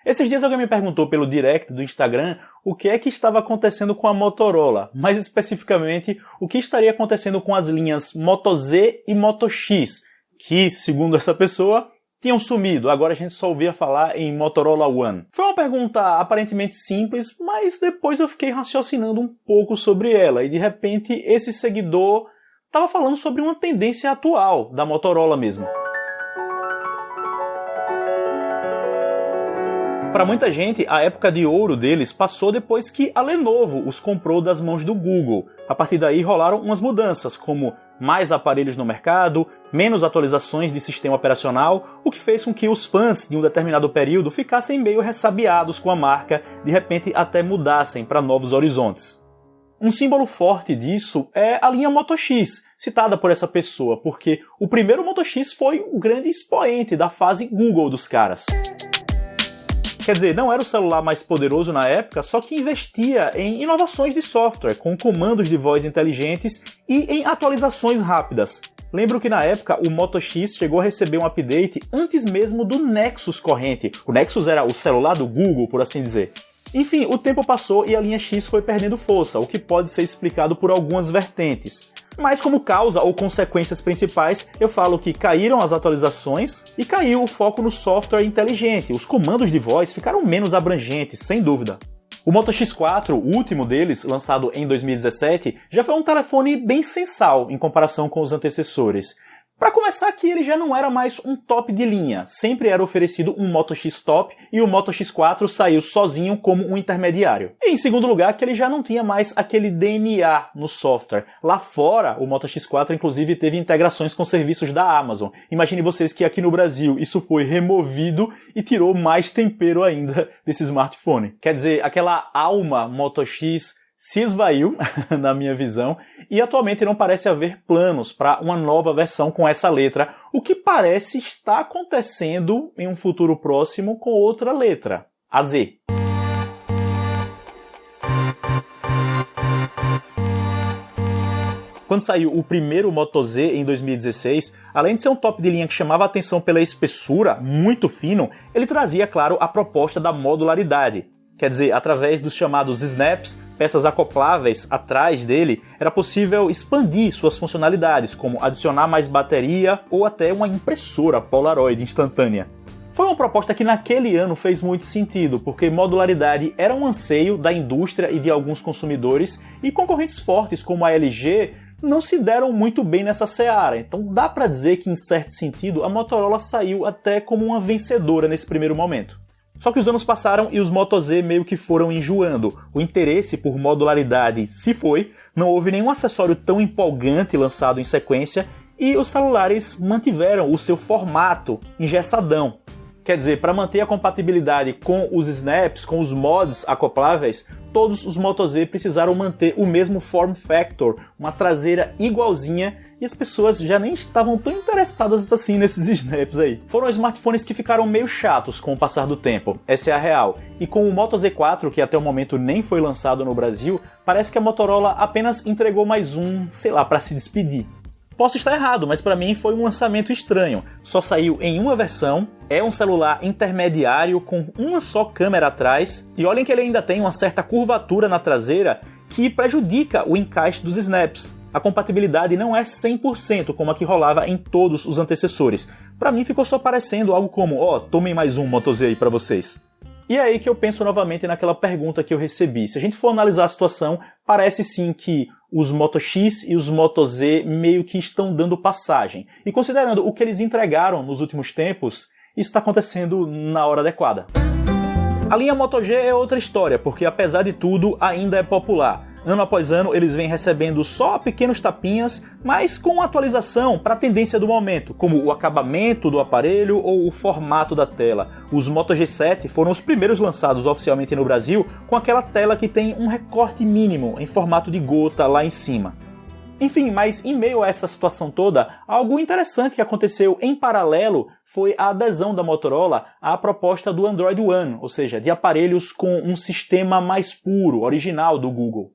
Esses dias alguém me perguntou pelo direct do Instagram o que é que estava acontecendo com a Motorola, mais especificamente o que estaria acontecendo com as linhas Moto Z e Moto X, que, segundo essa pessoa, tinham sumido, agora a gente só ouvia falar em Motorola One. Foi uma pergunta aparentemente simples, mas depois eu fiquei raciocinando um pouco sobre ela e de repente esse seguidor estava falando sobre uma tendência atual da Motorola mesmo. Para muita gente, a época de ouro deles passou depois que a Lenovo os comprou das mãos do Google. A partir daí rolaram umas mudanças, como mais aparelhos no mercado, menos atualizações de sistema operacional, o que fez com que os fãs de um determinado período ficassem meio ressabiados com a marca, de repente até mudassem para novos horizontes. Um símbolo forte disso é a linha Moto X, citada por essa pessoa, porque o primeiro Moto X foi o grande expoente da fase Google dos caras. Quer dizer, não era o celular mais poderoso na época, só que investia em inovações de software, com comandos de voz inteligentes e em atualizações rápidas. Lembro que na época o Moto X chegou a receber um update antes mesmo do Nexus corrente. O Nexus era o celular do Google, por assim dizer. Enfim, o tempo passou e a linha X foi perdendo força, o que pode ser explicado por algumas vertentes. Mas como causa ou consequências principais, eu falo que caíram as atualizações e caiu o foco no software inteligente. Os comandos de voz ficaram menos abrangentes, sem dúvida. O Moto X4, o último deles, lançado em 2017, já foi um telefone bem sensal em comparação com os antecessores. Para começar, que ele já não era mais um top de linha, sempre era oferecido um Moto X top e o Moto X4 saiu sozinho como um intermediário. E em segundo lugar, que ele já não tinha mais aquele DNA no software. Lá fora, o Moto X4 inclusive teve integrações com serviços da Amazon. Imagine vocês que aqui no Brasil isso foi removido e tirou mais tempero ainda desse smartphone. Quer dizer, aquela alma Moto X se esvaiu, na minha visão, e atualmente não parece haver planos para uma nova versão com essa letra, o que parece estar acontecendo em um futuro próximo com outra letra, a Z. Quando saiu o primeiro Moto Z em 2016, além de ser um top de linha que chamava a atenção pela espessura, muito fino, ele trazia, claro, a proposta da modularidade. Quer dizer, através dos chamados snaps, peças acopláveis atrás dele, era possível expandir suas funcionalidades, como adicionar mais bateria ou até uma impressora Polaroid instantânea. Foi uma proposta que naquele ano fez muito sentido, porque modularidade era um anseio da indústria e de alguns consumidores, e concorrentes fortes como a LG não se deram muito bem nessa seara. Então dá pra dizer que, em certo sentido, a Motorola saiu até como uma vencedora nesse primeiro momento. Só que os anos passaram e os Moto Z meio que foram enjoando. O interesse por modularidade se foi, não houve nenhum acessório tão empolgante lançado em sequência e os celulares mantiveram o seu formato engessadão. Quer dizer, para manter a compatibilidade com os snaps, com os mods acopláveis, todos os Moto Z precisaram manter o mesmo form factor, uma traseira igualzinha, e as pessoas já nem estavam tão interessadas assim nesses snaps aí. Foram smartphones que ficaram meio chatos com o passar do tempo, essa é a real. E com o Moto Z4, que até o momento nem foi lançado no Brasil, parece que a Motorola apenas entregou mais um, sei lá, para se despedir. Posso estar errado, mas para mim foi um lançamento estranho. Só saiu em uma versão, é um celular intermediário com uma só câmera atrás, e olhem que ele ainda tem uma certa curvatura na traseira que prejudica o encaixe dos snaps. A compatibilidade não é 100% como a que rolava em todos os antecessores. Para mim ficou só parecendo algo como, tomem mais um Moto Z aí para vocês. E é aí que eu penso novamente naquela pergunta que eu recebi. Se a gente for analisar a situação, parece sim que os Moto X e os Moto Z meio que estão dando passagem. E considerando o que eles entregaram nos últimos tempos, isso está acontecendo na hora adequada. A linha Moto G é outra história, porque apesar de tudo ainda é popular. Ano após ano eles vêm recebendo só pequenos tapinhas, mas com atualização para a tendência do momento, como o acabamento do aparelho ou o formato da tela. Os Moto G7 foram os primeiros lançados oficialmente no Brasil com aquela tela que tem um recorte mínimo em formato de gota lá em cima. Enfim, mas em meio a essa situação toda, algo interessante que aconteceu em paralelo foi a adesão da Motorola à proposta do Android One, ou seja, de aparelhos com um sistema mais puro, original do Google.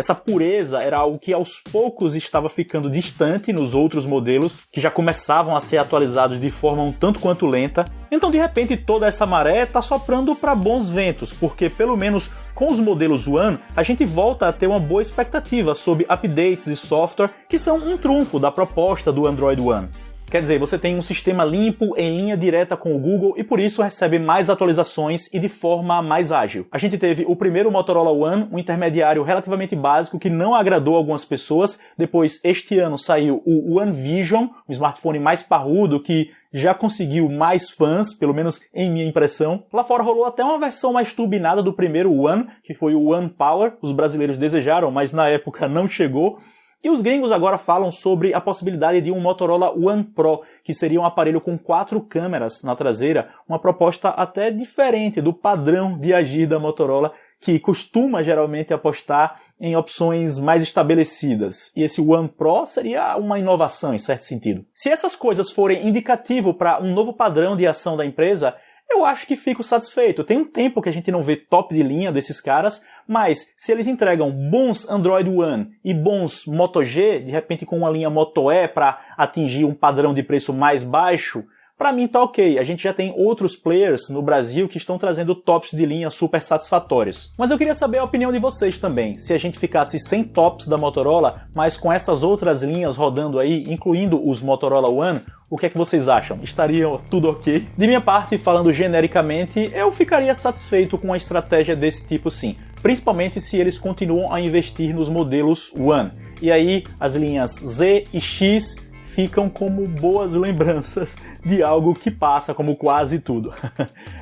Essa pureza era algo que aos poucos estava ficando distante nos outros modelos, que já começavam a ser atualizados de forma um tanto quanto lenta. Então, de repente, toda essa maré está soprando para bons ventos, porque pelo menos com os modelos One, a gente volta a ter uma boa expectativa sobre updates de software que são um trunfo da proposta do Android One. Quer dizer, você tem um sistema limpo em linha direta com o Google e por isso recebe mais atualizações e de forma mais ágil. A gente teve o primeiro Motorola One, um intermediário relativamente básico que não agradou algumas pessoas. Depois, este ano, saiu o One Vision, um smartphone mais parrudo que já conseguiu mais fãs, pelo menos em minha impressão. Lá fora rolou até uma versão mais turbinada do primeiro One, que foi o One Power. Os brasileiros desejaram, mas na época não chegou. E os gringos agora falam sobre a possibilidade de um Motorola One Pro, que seria um aparelho com 4 câmeras na traseira, uma proposta até diferente do padrão de agir da Motorola, que costuma geralmente apostar em opções mais estabelecidas. E esse One Pro seria uma inovação em certo sentido. Se essas coisas forem indicativo para um novo padrão de ação da empresa, eu acho que fico satisfeito. Tem um tempo que a gente não vê top de linha desses caras, mas se eles entregam bons Android One e bons Moto G, de repente com uma linha Moto E para atingir um padrão de preço mais baixo, pra mim tá ok. A gente já tem outros players no Brasil que estão trazendo tops de linha super satisfatórios. Mas eu queria saber a opinião de vocês também. Se a gente ficasse sem tops da Motorola, mas com essas outras linhas rodando aí, incluindo os Motorola One, o que é que vocês acham? Estaria tudo ok? De minha parte, falando genericamente, eu ficaria satisfeito com uma estratégia desse tipo sim. Principalmente se eles continuam a investir nos modelos One. E aí, as linhas Z e X ficam como boas lembranças de algo que passa, como quase tudo.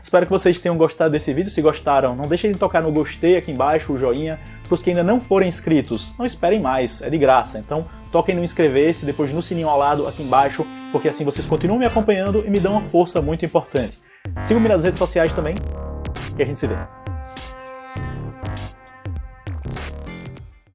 Espero que vocês tenham gostado desse vídeo. Se gostaram, não deixem de tocar no gostei aqui embaixo, o joinha. Para os que ainda não forem inscritos, não esperem mais, é de graça. Então, toquem no inscrever-se, depois no sininho ao lado aqui embaixo, porque assim vocês continuam me acompanhando e me dão uma força muito importante. Sigam-me nas redes sociais também, e a gente se vê.